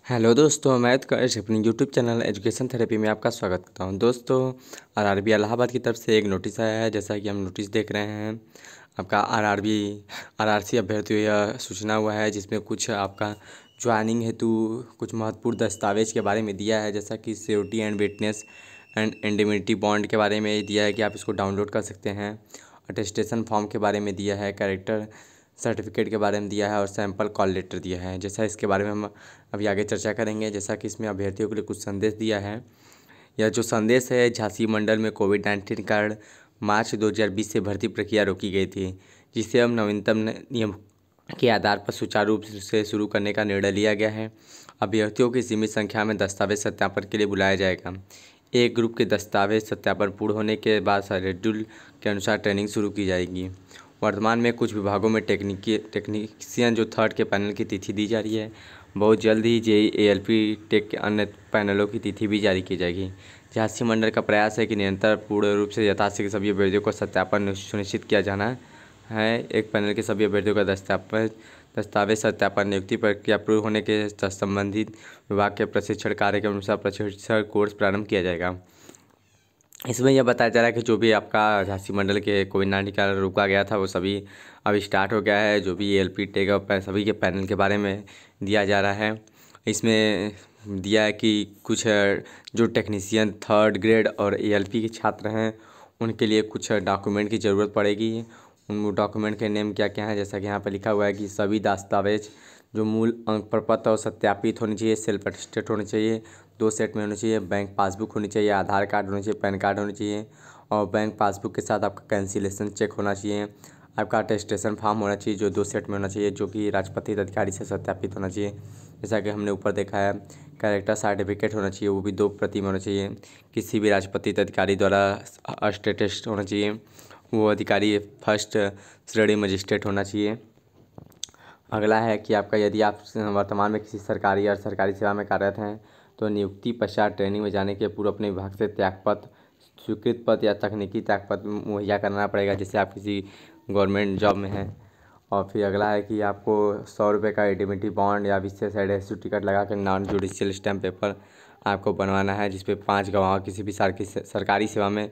Hello दोस्तों, मैं उत्कर्ष अपनी यूट्यूब चैनल एजुकेशन थेरेपी में आपका स्वागत करता हूं। दोस्तों, आरआरबी इलाहाबाद की तरफ से एक नोटिस आया है। जैसा कि हम नोटिस देख रहे हैं, आपका आरआरसी अभ्यर्थियों यह सूचना हुआ है, जिसमें कुछ आपका ज्वाइनिंग हेतु कुछ महत्वपूर्ण दस्तावेज के बारे में दिया है। जैसा कि surety and witness and indemnity bond के बारे में दिया है कि आप इसको डाउनलोड कर सकते हैं। अटेस्टेशन फॉर्म के बारे में दिया है, कैरेक्टर सर्टिफिकेट के बारे में दिया है और सैंपल कॉल लेटर दिया है। जैसा इसके बारे में हम अभी आगे चर्चा करेंगे। जैसा कि इसमें अभ्यर्थियों के लिए कुछ संदेश दिया है। यह जो संदेश है, झांसी मंडल में कोविड-19 कारण मार्च 2020 से भर्ती प्रक्रिया रोकी गई थी, जिसे अब नवीनतम नियम के आधार पर सुचारू रूप से शुरू करने का निर्णय लिया गया है। अभ्यर्थियों की सीमित संख्या में दस्तावेज सत्यापन के लिए बुलाया जाएगा। एक ग्रुप के दस्तावेज सत्यापन पूर्ण होने के बाद शेड्यूल के अनुसार ट्रेनिंग शुरू की जाएगी। वर्तमान में कुछ विभागों में टेक्नीशियन जो थर्ड के पैनल की तिथि दी जा रही है। बहुत जल्द ही जेई एएलपी टेक के अन्य पैनलों की तिथि भी जारी की जाएगी। झांसी मंडल का प्रयास है कि निरंतर पूर्ण रूप से यथाशीघ्र सभी अभ्यर्थियों को सत्यापन सुनिश्चित किया जाना है। एक पैनल के सभी अभ्यर्थियों का दस्तावेज सत्यापन नियुक्ति प्रक्रिया पूर्ण होने के संबंधित विभाग के प्रशिक्षण कार्य के अनुसार प्रशिक्षण कोर्स प्रारंभ किया जाएगा। इसमें यह बताया जा रहा है कि जो भी आपका झांसी मंडल के कोविड-19 का रोका गया था, वो सभी अब स्टार्ट हो गया है। जो भी एएलपी टेक और सभी के पैनल के बारे में दिया जा रहा है। इसमें दिया है कि कुछ जो टेक्नीशियन थर्ड ग्रेड और एएलपी के छात्र हैं, उनके लिए कुछ डॉक्यूमेंट की ज़रूरत पड़ेगी। उन डॉक्यूमेंट के नेम क्या क्या हैं, जैसा कि यहाँ पर लिखा हुआ है कि सभी दस्तावेज जो मूल अंक प्रपत्र और सत्यापित होनी चाहिए, सेल्फ अटेस्टेड होनी चाहिए, 2 सेट में होनी चाहिए, बैंक पासबुक होनी चाहिए, आधार कार्ड होनी चाहिए, पैन कार्ड होनी चाहिए और बैंक पासबुक के साथ आपका कैंसिलेशन चेक होना चाहिए। आपका अटेस्टेशन फॉर्म होना चाहिए जो 2 सेट में होना चाहिए, जो कि राजपत्रित अधिकारी से सत्यापित होना चाहिए। जैसा कि हमने ऊपर देखा है, कैरेक्टर सर्टिफिकेट होना चाहिए, वो भी 2 प्रति में होना चाहिए। किसी भी राजपत्रित अधिकारी द्वारा अटेस्ट होना चाहिए, वो अधिकारी फर्स्ट श्रेणी मजिस्ट्रेट होना चाहिए। अगला है कि आपका यदि आप वर्तमान में किसी सरकारी या सरकारी सेवा में कार्यरत हैं, तो नियुक्ति पश्चात ट्रेनिंग में जाने के पूर्व अपने विभाग से त्यागपत्र, स्वीकृत पत्र या तकनीकी त्यागपत्र मुहैया कराना पड़ेगा, जैसे आप किसी गवर्नमेंट जॉब में हैं। और फिर अगला है कि आपको 100 रुपये का इंडेमनिटी बॉन्ड या विशेष एडहेसिव टिकट लगा कर नॉन जुडिशियल स्टैम्प पेपर आपको बनवाना है, जिसपे 5 गवाह किसी भी सरकारी सेवा में,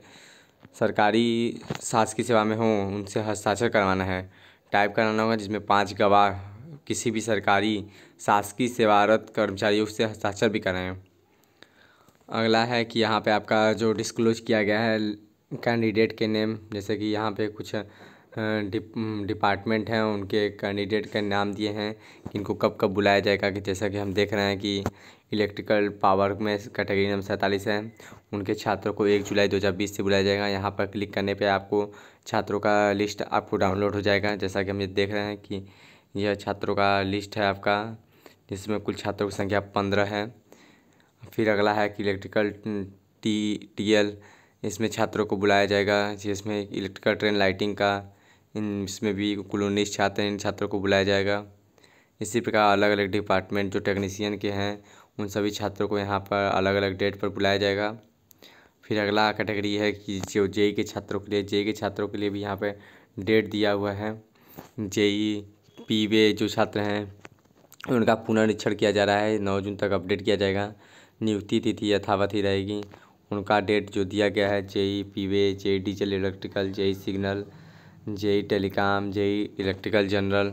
सरकारी शासकीय सेवा में हों, उनसे हस्ताक्षर करवाना है, टाइप कराना होगा, जिसमें 5 गवाह किसी भी सरकारी शासकीय सेवारत कर्मचारियों से हस्ताक्षर भी कराएं। अगला है कि यहाँ पे आपका जो डिस्क्लोज किया गया है कैंडिडेट के नेम, जैसे कि यहाँ पे कुछ डिपार्टमेंट हैं, उनके कैंडिडेट के नाम दिए हैं कि इनको कब कब बुलाया जाएगा। कि जैसा कि हम देख रहे हैं कि इलेक्ट्रिकल पावर में कैटेगरी नंबर 47 है, उनके छात्रों को 1 जुलाई 2020 से बुलाया जाएगा। यहाँ पर क्लिक करने पे आपको छात्रों का लिस्ट आपको डाउनलोड हो जाएगा। जैसा कि हम ये देख रहे हैं कि यह छात्रों का लिस्ट है आपका, जिसमें कुल छात्रों की संख्या 15 है। फिर अगला है कि इलेक्ट्रिकल टीएल, इसमें छात्रों को बुलाया जाएगा, जिसमें इलेक्ट्रिकल ट्रेन लाइटिंग का इसमें भी कुल 19 छात्र हैं, इन छात्रों को बुलाया जाएगा। इसी प्रकार अलग अलग डिपार्टमेंट जो टेक्नीशियन के हैं, उन सभी छात्रों को यहाँ पर अलग अलग डेट पर बुलाया जाएगा। फिर अगला कैटेगरी है कि जो जेई के छात्रों के लिए, जेई के छात्रों के लिए भी यहाँ पे डेट दिया हुआ है। जेई पीवे जो छात्र हैं, उनका पुनरीक्षण किया जा रहा है, 9 जून तक अपडेट किया जाएगा। नियुक्ति तिथि यथावत ही रहेगी। उनका डेट जो दिया गया है, JE P way, JE diesel electrical, JE signal, JE telecom, JE electrical general.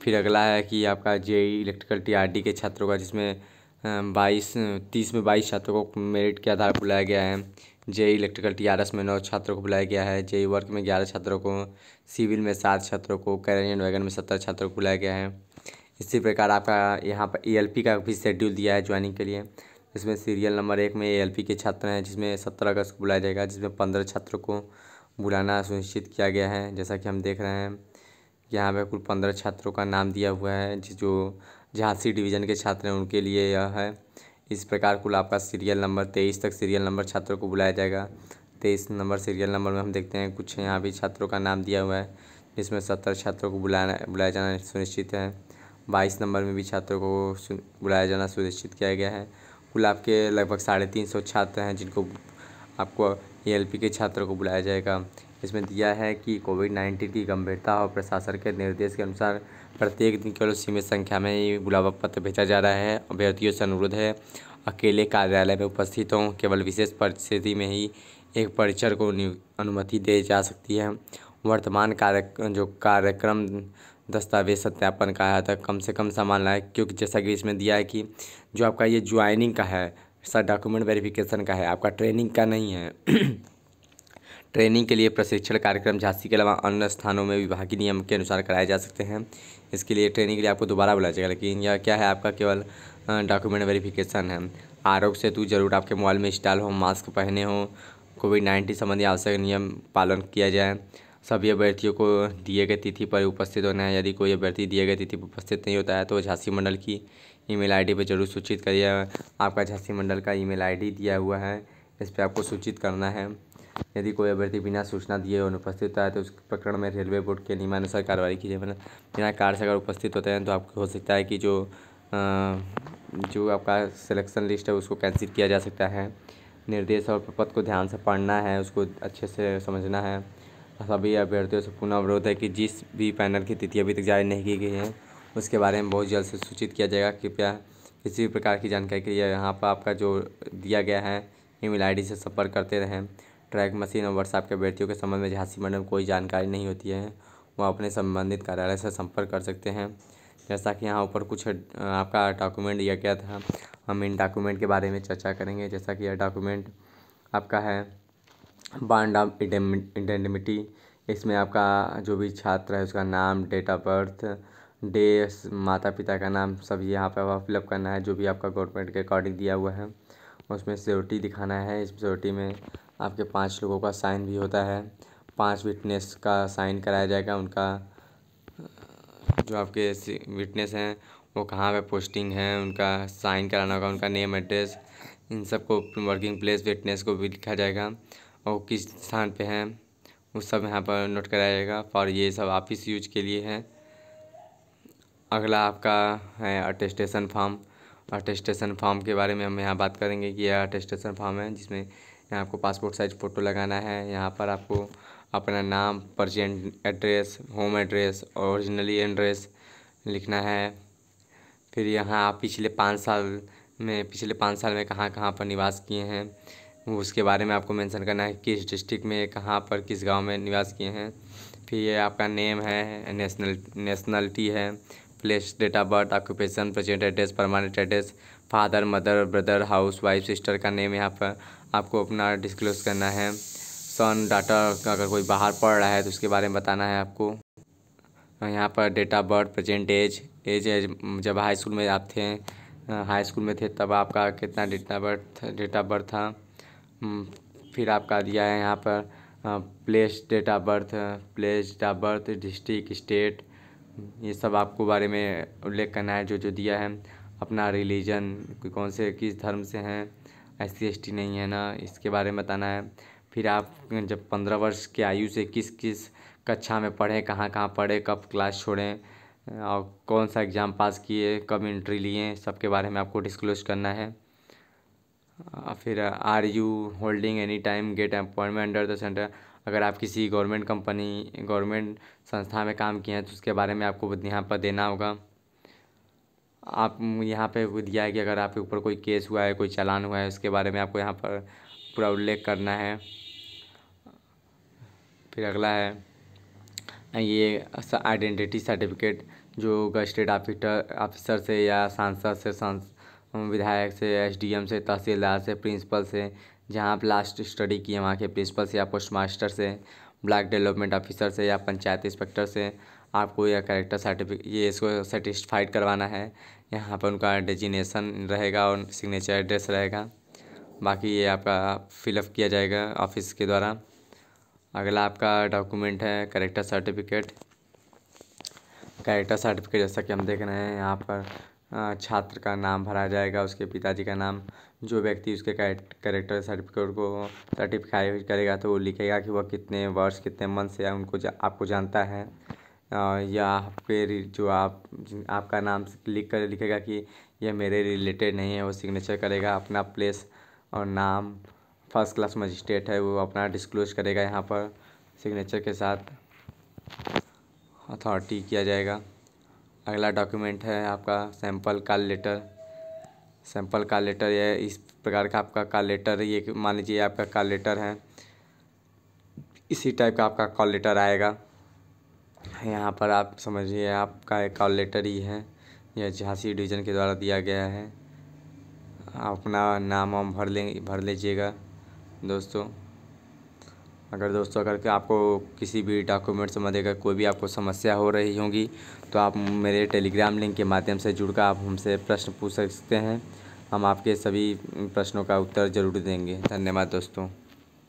फिर अगला है कि आपका जेई इलेक्ट्रिकल टीआरडी के छात्रों का, जिसमें 30 में 22 छात्रों को मेरिट के आधार पर बुलाया गया है। जेई इलेक्ट्रिकल टीआरएस में 9 छात्रों को बुलाया गया है। जेई वर्क में 11 छात्रों को, सिविल में 7 छात्रों को, कैरियर वैगन में 17 छात्रों को बुलाया गया है। इसी प्रकार आपका यहाँ पर एएलपी का भी शेड्यूल दिया है ज्वाइनिंग के लिए। इसमें सीरियल नंबर 1 में एएलपी के छात्र हैं, जिसमें 17 अगस्त को बुलाया जाएगा, जिसमें 15 छात्रों को बुलाना सुनिश्चित किया गया है। जैसा कि हम देख रहे हैं, यहाँ पे कुल 15 छात्रों का नाम दिया हुआ है, जो झांसी डिवीज़न के छात्र हैं उनके लिए यह है। इस प्रकार कुल आपका सीरियल नंबर 23 तक सीरियल नंबर छात्रों को बुलाया जाएगा। 23 नंबर सीरियल नंबर में हम देखते हैं कुछ यहाँ भी छात्रों का नाम दिया हुआ है, जिसमें 70 छात्रों को बुलाया जाना सुनिश्चित है। 22 नंबर में भी छात्रों को बुलाया जाना सुनिश्चित किया गया है। कुल आपके लगभग 350 छात्र हैं, जिनको आपको एएलपी के छात्रों को बुलाया जाएगा। इसमें दिया है कि कोविड-19 की गंभीरता और प्रशासन के निर्देश के अनुसार प्रत्येक दिन केवल सीमित संख्या में ही बुलावा पत्र भेजा जा रहा है। अभ्यर्थियों से अनुरोध है अकेले कार्यालय में उपस्थित हों। केवल विशेष परिस्थिति में ही एक परिचर को अनुमति दी जा सकती है। वर्तमान कार्यक्रम दस्तावेज सत्यापन का है, तक कम से कम सामान लाए, क्योंकि जैसा कि इसमें दिया है कि जो आपका ये ज्वाइनिंग का है, सर डॉक्यूमेंट वेरिफिकेशन का है, आपका ट्रेनिंग का नहीं है। ट्रेनिंग के लिए प्रशिक्षण कार्यक्रम झांसी के अलावा अन्य स्थानों में विभागीय नियम के अनुसार कराए जा सकते हैं। इसके लिए ट्रेनिंग के लिए आपको दोबारा बुलाया जाएगा, लेकिन यह क्या है, आपका केवल डॉक्यूमेंट वेरिफिकेशन है। आरोग्य सेतु जरूर आपके मोबाइल में इंस्टॉल हो, मास्क पहने हो, कोविड-19 संबंधी आवश्यक नियम पालन किया जाए। सभी अभ्यर्थियों को दिए गए तिथि पर उपस्थित होना है। यदि कोई अभ्यर्थी दिए गए तिथि पर उपस्थित नहीं होता है तो झांसी मंडल की ईमेल आईडी पर जरूर सूचित करिए। आपका झांसी मंडल का ईमेल आईडी दिया हुआ है, इस पर आपको सूचित करना है। यदि कोई अभ्यर्थी बिना सूचना दिए अनुपस्थित होता है तो उस प्रकरण में रेलवे बोर्ड के नियमानुसार कार्रवाई की जाए। बिना कार्य से अगर उपस्थित होते हैं तो आपको हो सकता है कि जो आपका सिलेक्शन लिस्ट है उसको कैंसिल किया जा सकता है। निर्देश और प्रपत्र को ध्यान से पढ़ना है, उसको अच्छे से समझना है। सभी अभ्यर्थियों से पुनः अनुरोध है कि जिस भी पैनल की तिथि अभी तक जारी नहीं की गई है उसके बारे में बहुत जल्द से सूचित किया जाएगा। कृपया किसी भी प्रकार की जानकारी के लिए यहाँ पर आपका जो दिया गया है ईमेल आईडी से संपर्क करते रहें। ट्रैक मशीन और व्हाट्सएप के अभ्यर्थियों के संबंध में झांसी मंडल में कोई जानकारी नहीं होती है, वो अपने संबंधित कार्यालय से संपर्क कर सकते हैं। जैसा कि यहाँ ऊपर कुछ आपका डॉक्यूमेंट दिया गया था, हम इन डॉक्यूमेंट के बारे में चर्चा करेंगे। जैसा कि यह डॉक्यूमेंट आपका है बॉन्ड ऑफ इंडेंटिटी। इसमें आपका जो भी छात्र है उसका नाम, डेट ऑफ बर्थ, डे, माता पिता का नाम, सब यहाँ पर फिलअप करना है जो भी आपका गवर्नमेंट के अकॉर्डिंग दिया हुआ है। उसमें सिक्योरिटी दिखाना है। इस सिक्योरिटी में आपके 5 लोगों का साइन भी होता है। 5 विटनेस का साइन कराया जाएगा। उनका जो आपके विटनेस हैं वो कहाँ पे पोस्टिंग है, उनका साइन कराना होगा। उनका नेम, एड्रेस, इन सबको, वर्किंग प्लेस विटनेस को भी लिखा जाएगा और किस स्थान पे हैं वो सब यहाँ पर नोट कराया जाएगा। और ये सब ऑफिस यूज के लिए है। अगला आपका है अटेस्टेशन फॉर्म। अटेस्टेशन फॉर्म के बारे में हम यहाँ बात करेंगे कि यह अटेस्टेशन फॉर्म है जिसमें यहाँ आपको पासपोर्ट साइज फ़ोटो लगाना है। यहाँ पर आपको अपना नाम, present address, home address, originally address लिखना है। फिर यहाँ आप पिछले 5 साल में कहाँ कहाँ पर निवास किए हैं उसके बारे में आपको मेंशन करना है। किस डिस्ट्रिक्ट में, कहाँ पर, किस गांव में निवास किए हैं। फिर ये आपका नेम है, नेशनलिटी है, place, date of birth, occupation, present address, permanent address, father, mother, brother, housewife, sister का नेम यहाँ पर आपको अपना डिस्क्लोज करना है। सन, डॉटर, अगर कोई बाहर पढ़ रहा है तो उसके बारे में बताना है आपको। यहाँ पर date of birth, present age, जब हाई स्कूल में आप थे, हाई स्कूल में थे तब आपका कितना डेट ऑफ बर्थ था। फिर आपका दिया है यहाँ पर place, date of birth, district, state, ये सब आपको बारे में उल्लेख करना है जो दिया है। अपना रिलीजन, कौन से किस धर्म से हैं, SC ST नहीं है ना, इसके बारे में बताना है। फिर आप जब 15 वर्ष की आयु से किस किस कक्षा में पढ़े, कहाँ कहाँ पढ़े, कब क्लास छोड़ें और कौन सा एग्ज़ाम पास किए, कब एंट्री लिए, सबके बारे में आपको डिस्क्लोज करना है। फिर are you holding any time gate appointment under the centre, अगर आप किसी गवर्नमेंट संस्था में काम किए हैं तो उसके बारे में आपको यहाँ पर देना होगा। आप यहाँ पे दिया है कि अगर आपके ऊपर कोई केस हुआ है, कोई चालान हुआ है, उसके बारे में आपको यहाँ पर पूरा उल्लेख करना है। फिर अगला है ये आइडेंटिटी सर्टिफिकेट, जो गजटेड ऑफिसर से या सांसद से, विधायक से, SDM से, तहसीलदार से, प्रिंसिपल से, जहाँ आप लास्ट स्टडी किए वहाँ के प्रिंसिपल से या पोस्ट मास्टर से, ब्लॉक डेवलपमेंट ऑफिसर से या पंचायत इंस्पेक्टर से आपको यह कैरेक्टर सर्टिफिकेट, ये इसको सर्टिफाइड करवाना है। यहाँ पर उनका डेजिग्नेशन रहेगा और सिग्नेचर एड्रेस रहेगा। बाकी ये आपका फिलअप किया जाएगा ऑफिस के द्वारा। अगला आपका डॉक्यूमेंट है कैरेक्टर सर्टिफिकेट। कैरेक्टर सर्टिफिकेट जैसा कि हम देख रहे हैं यहाँ पर छात्र का नाम भरा जाएगा, उसके पिताजी का नाम। जो व्यक्ति उसके कैरेक्टर सर्टिफिकेट को सर्टिफाई करेगा तो वो लिखेगा कि वह कितने वर्ष, कितने मंथ से आपको जानता है, या फिर जो आपका नाम लिख कर लिखेगा कि यह मेरे रिलेटेड नहीं है, वो सिग्नेचर करेगा। अपना प्लेस और नाम, फर्स्ट क्लास मजिस्ट्रेट है, वो अपना डिस्क्लोज करेगा यहाँ पर सिग्नेचर के साथ, अथॉरिटी किया जाएगा। अगला डॉक्यूमेंट है आपका sample call letter. Sample call letter ये इस प्रकार का आपका कॉल लेटर, ये मान लीजिए आपका कॉल लेटर है, इसी टाइप का आपका कॉल लेटर आएगा। यहाँ पर आप समझिए आपका एक कॉल लेटर ही है, यह झांसी डिवीज़न के द्वारा दिया गया है। अपना नाम वाम भर लीजिएगा दोस्तों। अगर आपको किसी भी डॉक्यूमेंट से अगर कोई भी आपको समस्या हो रही होगी तो आप मेरे टेलीग्राम लिंक के माध्यम से जुड़कर आप हमसे प्रश्न पूछ सकते हैं। हम आपके सभी प्रश्नों का उत्तर ज़रूर देंगे। धन्यवाद दोस्तों।